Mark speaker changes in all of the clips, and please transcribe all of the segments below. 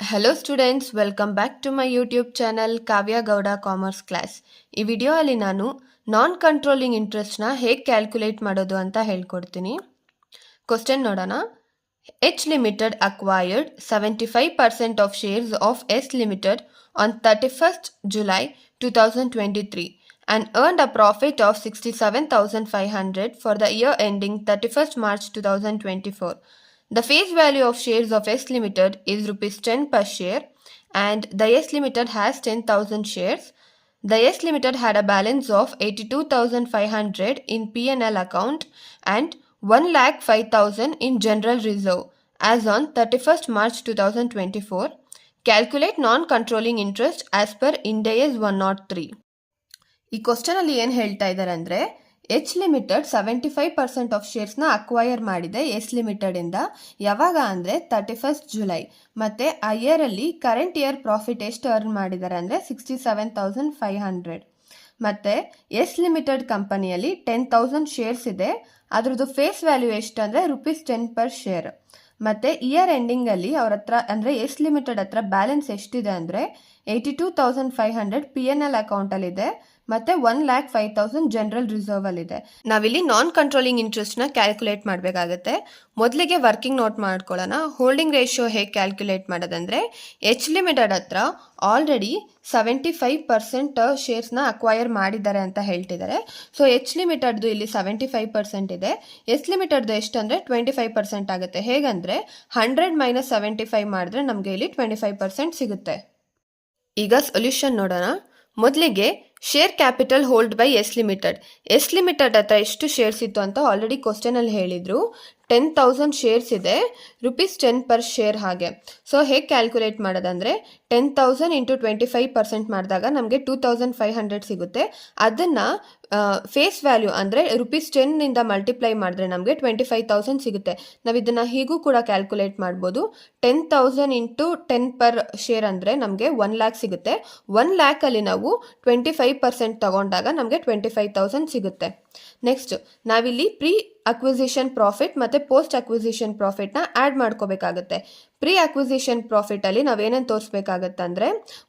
Speaker 1: Hello students, welcome back to my YouTube channel Kavya Gowda Commerce Class. ಈ ವಿಡಿಯೋದಲ್ಲಿ ನಾನು ನಾನ್ controlling ಇಂಟ್ರೆಸ್ಟ್ನ ಹೇಗೆ calculate ಮಾಡೋದು ಅಂತ ಹೇಳ್ಕೊಡ್ತೀನಿ. ಕ್ವಶನ್ ನೋಡೋಣ. H Limited acquired 75% of shares of S Limited on 31st July 2023 and earned a profit of 67,500 for the year ending 31st March 2024. The face value of shares of S Limited is rupees 10 per share and the S Limited has 10,000 shares. The S Limited had a balance of 82,500 in P&L account and 1,05,000 in general reserve as on 31st March 2024. Calculate non-controlling interest as per Ind AS 103. ಈ ಕ್ವಶನಲ್ಲಿ ಏನು ಹೇಳ್ತಾ ಇದ್ದಾರೆ ಅಂದರೆ H limited 75% of ಶೇರ್ಸ್ನ acquire ಮಾಡಿದೆ S ಲಿಮಿಟೆಡಿಂದ. ಯಾವಾಗ ಅಂದರೆ 31st July. ಮತ್ತು ಆ ಇಯರಲ್ಲಿ ಕರೆಂಟ್ ಇಯರ್ ಪ್ರಾಫಿಟ್ ಎಷ್ಟು ಅರ್ನ್ ಮಾಡಿದ್ದಾರೆ ಅಂದರೆ 67,500. ಮತ್ತು ಎಸ್ ಲಿಮಿಟೆಡ್ ಕಂಪನಿಯಲ್ಲಿ 10,000 ಶೇರ್ಸ್ ಇದೆ. ಅದ್ರದ್ದು ಫೇಸ್ ವ್ಯಾಲ್ಯೂ ಎಷ್ಟು ಅಂದರೆ rupees 10 per share. ಮತ್ತು ಇಯರ್ ಎಂಡಿಂಗಲ್ಲಿ ಅವ್ರ ಹತ್ರ ಅಂದರೆ ಎಸ್ ಲಿಮಿಟೆಡ್ ಹತ್ರ ಬ್ಯಾಲೆನ್ಸ್ ಎಷ್ಟಿದೆ ಅಂದರೆ 82,500 P&L ಅಕೌಂಟಲ್ಲಿದೆ ಮತ್ತು 1,05,000 ಜನರಲ್ ರಿಸರ್ವಲ್ಲಿದೆ. ನಾವಿಲ್ಲಿ ನಾನ್ ಕಂಟ್ರೋಲಿಂಗ್ ಇಂಟ್ರೆಸ್ಟ್ನ ಕ್ಯಾಲ್ಕುಲೇಟ್ ಮಾಡಬೇಕಾಗತ್ತೆ. ಮೊದಲಿಗೆ ವರ್ಕಿಂಗ್ ನೋಟ್ ಮಾಡ್ಕೊಳ್ಳೋಣ. ಹೋಲ್ಡಿಂಗ್ ರೇಷಿಯೋ ಹೇಗೆ ಕ್ಯಾಲ್ಕುಲೇಟ್ ಮಾಡೋದಂದರೆ ಎಚ್ ಲಿಮಿಟೆಡ್ ಹತ್ರ ಆಲ್ರೆಡಿ 75% ಶೇರ್ಸ್ನ ಅಕ್ವೈರ್ ಮಾಡಿದ್ದಾರೆ ಅಂತ ಹೇಳ್ತಿದ್ದಾರೆ. ಸೊ ಎಚ್ ಲಿಮಿಟೆಡ್ದು ಇಲ್ಲಿ 75% ಇದೆ. ಎಸ್ ಲಿಮಿಟೆಡ್ದು ಎಷ್ಟು ಅಂದರೆ 25% ಆಗುತ್ತೆ. ಹೇಗಂದರೆ 100 - 75 ಮಾಡಿದ್ರೆ ನಮಗೆ ಇಲ್ಲಿ 25% ಸಿಗುತ್ತೆ. ಈಗ ಸೊಲ್ಯೂಷನ್ ನೋಡೋಣ. ಮೊದಲಿಗೆ share capital hold by S limited. S limited ಹತ್ರ ಎಷ್ಟು ಶೇರ್ಸ್ ಇತ್ತು ಅಂತ ಆಲ್ರೆಡಿ ಕ್ವಶನಲ್ಲಿ ಹೇಳಿದರು. 10,000 ಶೇರ್ಸ್ ಇದೆ, rupees 10 per share ಹಾಗೆ. ಸೊ ಹೇಗೆ ಕ್ಯಾಲ್ಕುಲೇಟ್ ಮಾಡೋದಂದರೆ 10,000 ಇಂಟು 25% ಮಾಡಿದಾಗ ನಮಗೆ 2,500 ಸಿಗುತ್ತೆ. ಅದನ್ನು ಫೇಸ್ ವ್ಯಾಲ್ಯೂ ಅಂದರೆ rupees 10 ಮಲ್ಟಿಪ್ಲೈ ಮಾಡಿದ್ರೆ ನಮಗೆ 25,000 ಸಿಗುತ್ತೆ. ನಾವು ಇದನ್ನು ಹೀಗೂ ಕೂಡ ಕ್ಯಾಲ್ಕುಲೇಟ್ ಮಾಡ್ಬೋದು. 10,000 ಇಂಟು 10 ಪರ್ ಶೇರ್ ಅಂದರೆ ನಮಗೆ 1,00,000 ಸಿಗುತ್ತೆ. 1,00,000ಅಲ್ಲಿ ನಾವು 25% ತಗೊಂಡಾಗ ನಮಗೆ 25,000 ಸಿಗುತ್ತೆ. ನೆಕ್ಸ್ಟ್ ನಾವಿಲ್ಲಿ ಪ್ರೀ ಅಕ್ವಿಸಿಷನ್ ಪ್ರಾಫಿಟ್ ಮತ್ತು ಪೋಸ್ಟ್ ಅಕ್ವಿಸಿಷನ್ ಪ್ರಾಫಿಟ್ನ ಆ್ಯಡ್ ಮಾಡ್ಕೋಬೇಕಾಗುತ್ತೆ. ಪ್ರೀ ಅಕ್ವಿಸಿಷನ್ ಪ್ರಾಫಿಟಲ್ಲಿ ನಾವೇನೇನು ತೋರಿಸ್ಬೇಕಾಗತ್ತೆ ಅಂದರೆ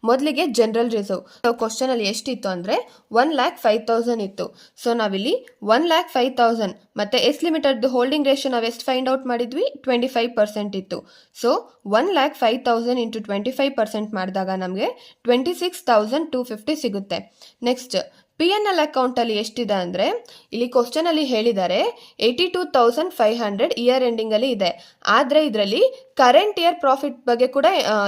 Speaker 1: ಮೊದಲಿಗೆ ಜನರಲ್ ರಿಸರ್ವ್. ಕ್ವಶನಲ್ಲಿ ಎಷ್ಟಿತ್ತು ಅಂದರೆ 1,05,000 ಇತ್ತು. ಸೊ ನಾವಿಲ್ಲಿ 1,05,000 ಮತ್ತು ಎಸ್ ಲಿಮಿಟೆಡ್ ಹೋಲ್ಡಿಂಗ್ ರೇಷಿಯೋ ನಾವು ಎಷ್ಟು ಫೈಂಡ್ ಔಟ್ ಮಾಡಿದ್ವಿ 25% ಇತ್ತು. ಸೊ 1,05,000 ಇಂಟು 25% ಮಾಡಿದಾಗ ನಮಗೆ 26,250 ಸಿಗುತ್ತೆ. ನೆಕ್ಸ್ಟ್ P&L ಅಕೌಂಟಲ್ಲಿ ಎಷ್ಟಿದೆ ಅಂದರೆ ಇಲ್ಲಿ ಕ್ವಶನಲ್ಲಿ ಹೇಳಿದ್ದಾರೆ 82,500 ಇಯರ್ ಎಂಡಿಂಗಲ್ಲಿ ಇದೆ. ಆದರೆ ಇದರಲ್ಲಿ ಕರೆಂಟ್ ಇಯರ್ ಪ್ರಾಫಿಟ್ ಬಗ್ಗೆ ಕೂಡ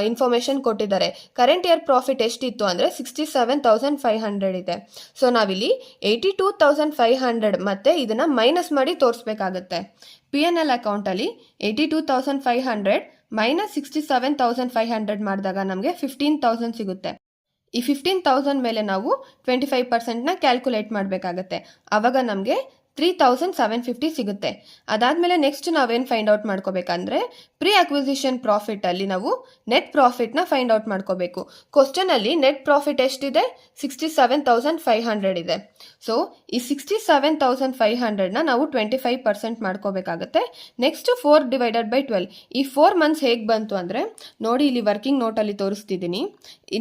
Speaker 1: ಇನ್ಫಾರ್ಮೇಷನ್ ಕೊಟ್ಟಿದ್ದಾರೆ. ಕರೆಂಟ್ ಇಯರ್ ಪ್ರಾಫಿಟ್ ಎಷ್ಟಿತ್ತು ಅಂದರೆ 67,500 ಇದೆ. ಸೊ ನಾವಿಲ್ಲಿ 82,500 ಮತ್ತು ಇದನ್ನು ಮೈನಸ್ ಮಾಡಿ ತೋರಿಸ್ಬೇಕಾಗತ್ತೆ. P&L ಅಕೌಂಟಲ್ಲಿ 82,500 ಮೈನಸ್ 67,500 ಮಾಡಿದಾಗ ನಮಗೆ 15,000 ಸಿಗುತ್ತೆ. ಈ 15,000 ಮೇಲೆ ನಾವು 25%ನ ಕ್ಯಾಲ್ಕುಲೇಟ್ ಮಾಡಬೇಕಾಗತ್ತೆ. ಆವಾಗ ನಮಗೆ 3,750 ಸಿಗುತ್ತೆ. ಅದಾದಮೇಲೆ ನೆಕ್ಸ್ಟ್ ನಾವೇನು ಫೈಂಡ್ ಔಟ್ ಮಾಡ್ಕೋಬೇಕಂದ್ರೆ ಪ್ರೀ ಅಕ್ವಿಸಿಷನ್ ಪ್ರಾಫಿಟಲ್ಲಿ ನಾವು ನೆಟ್ ಪ್ರಾಫಿಟ್ನ ಫೈಂಡ್ ಔಟ್ ಮಾಡ್ಕೋಬೇಕು. ಕ್ವಶನಲ್ಲಿ ನೆಟ್ ಪ್ರಾಫಿಟ್ ಎಷ್ಟಿದೆ 67,500 ಇದೆ. ಸೊ ಈ 67,500ನ ನಾವು 25% ಮಾಡ್ಕೋಬೇಕಾಗತ್ತೆ. ನೆಕ್ಸ್ಟ್ 4/12. ಈ 4 ಮಂತ್ಸ್ ಹೇಗೆ ಬಂತು ಅಂದರೆ ನೋಡಿ ಇಲ್ಲಿ ವರ್ಕಿಂಗ್ ನೋಟಲ್ಲಿ ತೋರಿಸ್ತಿದ್ದೀನಿ.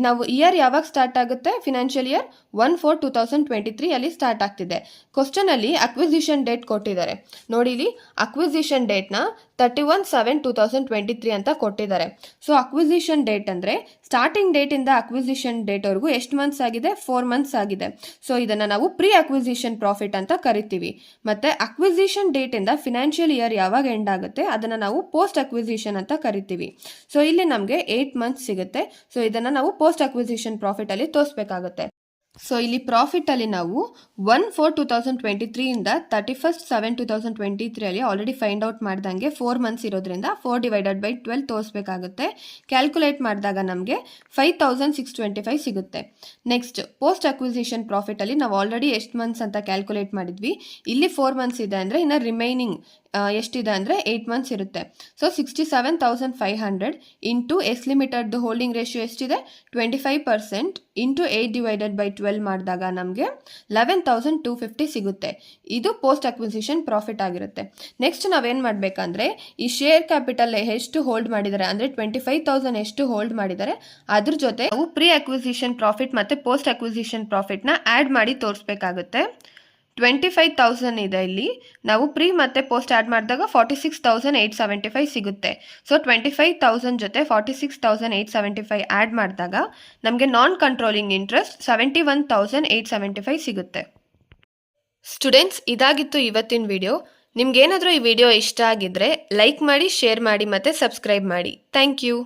Speaker 1: ನಾವು ಇಯರ್ ಯಾವಾಗ ಸ್ಟಾರ್ಟ್ ಆಗುತ್ತೆ ಫಿನಾನ್ಷಿಯಲ್ ಇಯರ್ 1/4/2023 ಅಲ್ಲಿ ಸ್ಟಾರ್ಟ್ ಆಗ್ತಿದೆ. ಕ್ವಶನಲ್ಲಿ ಅಕ್ವಿಸಿಷನ್ ಡೇಟ್ ಕೊಟ್ಟಿದ್ದಾರೆ. ನೋಡಿ ಇಲ್ಲಿ ಅಕ್ವಿಸಿಷನ್ ಡೇಟ್ನ 31/7/2023 ಅಂತ ಕೊಟ್ಟಿದ್ದಾರೆ. ಸೊ ಅಕ್ವಿಸಿಷನ್ ಡೇಟ್ ಅಂದರೆ ಸ್ಟಾರ್ಟಿಂಗ್ ಡೇಟಿಂದ ಅಕ್ವಿಸಿಷನ್ ಡೇಟ್ವರೆಗೂ ಎಷ್ಟು ಮಂತ್ಸ್ ಆಗಿದೆ 4 ಮಂತ್ಸ್ ಆಗಿದೆ. ಸೊ ಇದನ್ನು ನಾವು ಪ್ರೀ ಅಕ್ವಿಸಿಷನ್ ಪ್ರಾಫಿಟ್ ಅಂತ ಕರಿತೀವಿ. ಮತ್ತು ಅಕ್ವಿಸಿಷನ್ ಡೇಟಿಂದ ಫಿನಾನ್ಷಿಯಲ್ ಇಯರ್ ಯಾವಾಗ ಎಂಡ್ ಆಗುತ್ತೆ ಅದನ್ನು ನಾವು ಪೋಸ್ಟ್ ಅಕ್ವಿಸಿಷನ್ ಅಂತ ಕರಿತೀವಿ. ಸೊ ಇಲ್ಲಿ ನಮಗೆ 8 ಮಂತ್ಸ್ ಸಿಗುತ್ತೆ. ಸೊ ಇದನ್ನು ನಾವು ಪೋಸ್ಟ್ ಅಕ್ವಿಸಿಷನ್ ಪ್ರಾಫಿಟಲ್ಲಿ ತೋರಿಸ್ಬೇಕಾಗುತ್ತೆ. ಸೊ ಇಲ್ಲಿ ಪ್ರಾಫಿಟಲ್ಲಿ ನಾವು 1/4/2023 ಇಂದ 31/7/2023 ಅಲ್ಲಿ ಆಲ್ರೆಡಿ ಫೈಂಡ್ ಔಟ್ ಮಾಡ್ದಂಗೆ 4 ಮಂತ್ಸ್ ಇರೋದ್ರಿಂದ 4/12 ತೋರಿಸ್ಬೇಕಾಗುತ್ತೆ. ಕ್ಯಾಲ್ಕುಲೇಟ್ ಮಾಡಿದಾಗ ನಮಗೆ 5,625 ಸಿಗುತ್ತೆ. ನೆಕ್ಸ್ಟ್ ಪೋಸ್ಟ್ ಅಕ್ವಿಸಿಷನ್ ಪ್ರಾಫಿಟಲ್ಲಿ ನಾವು ಆಲ್ರೆಡಿ ಎಷ್ಟು ಮಂತ್ಸ್ ಅಂತ ಕ್ಯಾಲ್ಕುಲೇಟ್ ಮಾಡಿದ್ವಿ. ಇಲ್ಲಿ 4 ಮಂತ್ಸ್ ಇದೆ ಅಂದರೆ ಇನ್ನು ರಿಮೈನಿಂಗ್ ಎಷ್ಟಿದೆ ಅಂದರೆ 8 ಮಂತ್ಸ್ ಇರುತ್ತೆ. ಸೊ 67,500 ಇಂಟು ಎಸ್ ಲಿಮಿಟೆಡ್ದು ಹೋಲ್ಡಿಂಗ್ ರೇಷಿಯೋ ಎಷ್ಟಿದೆ 25% ಇಂಟು 8/12 ಮಾಡಿದಾಗ ನಮಗೆ 11,250 ಸಿಗುತ್ತೆ. ಇದು ಪೋಸ್ಟ್ ಅಕ್ವಿಸಿಷನ್ ಪ್ರಾಫಿಟ್ ಆಗಿರುತ್ತೆ. ನೆಕ್ಸ್ಟ್ ನಾವೇನು ಮಾಡಬೇಕಂದ್ರೆ ಈ ಶೇರ್ ಕ್ಯಾಪಿಟಲ್ ಎಷ್ಟು ಹೋಲ್ಡ್ ಮಾಡಿದ್ದಾರೆ ಅಂದರೆ 25,000 ಎಷ್ಟು ಹೋಲ್ಡ್ ಮಾಡಿದ್ದಾರೆ ಅದ್ರ ಜೊತೆ ನಾವು ಪ್ರೀ ಅಕ್ವಿಸಿಷನ್ ಪ್ರಾಫಿಟ್ ಮತ್ತು ಪೋಸ್ಟ್ ಅಕ್ವಿಸಿಷನ್ ಪ್ರಾಫಿಟ್ನ ಆ್ಯಡ್ ಮಾಡಿ ತೋರಿಸ್ಬೇಕಾಗುತ್ತೆ. 25,000 ಇದೆ ಇಲ್ಲಿ, ನಾವು ಪ್ರೀ ಮತ್ತು ಪೋಸ್ಟ್ ಆ್ಯಡ್ ಮಾಡಿದಾಗ 46,875 ಸಿಗುತ್ತೆ. ಸೊ 25,000 ಜೊತೆ 46,875 ಆ್ಯಡ್ ಮಾಡಿದಾಗ ನಮಗೆ ನಾನ್ ಕಂಟ್ರೋಲಿಂಗ್ ಇಂಟ್ರೆಸ್ಟ್ 71,875 ಸಿಗುತ್ತೆ. ಸ್ಟೂಡೆಂಟ್ಸ್, ಇದಾಗಿತ್ತು ಇವತ್ತಿನ ವಿಡಿಯೋ. ನಿಮ್ಗೇನಾದರೂ ಈ ವಿಡಿಯೋ ಇಷ್ಟ ಆಗಿದ್ದರೆ ಲೈಕ್ ಮಾಡಿ, ಶೇರ್ ಮಾಡಿ ಮತ್ತು ಸಬ್ಸ್ಕ್ರೈಬ್ ಮಾಡಿ. Thank you.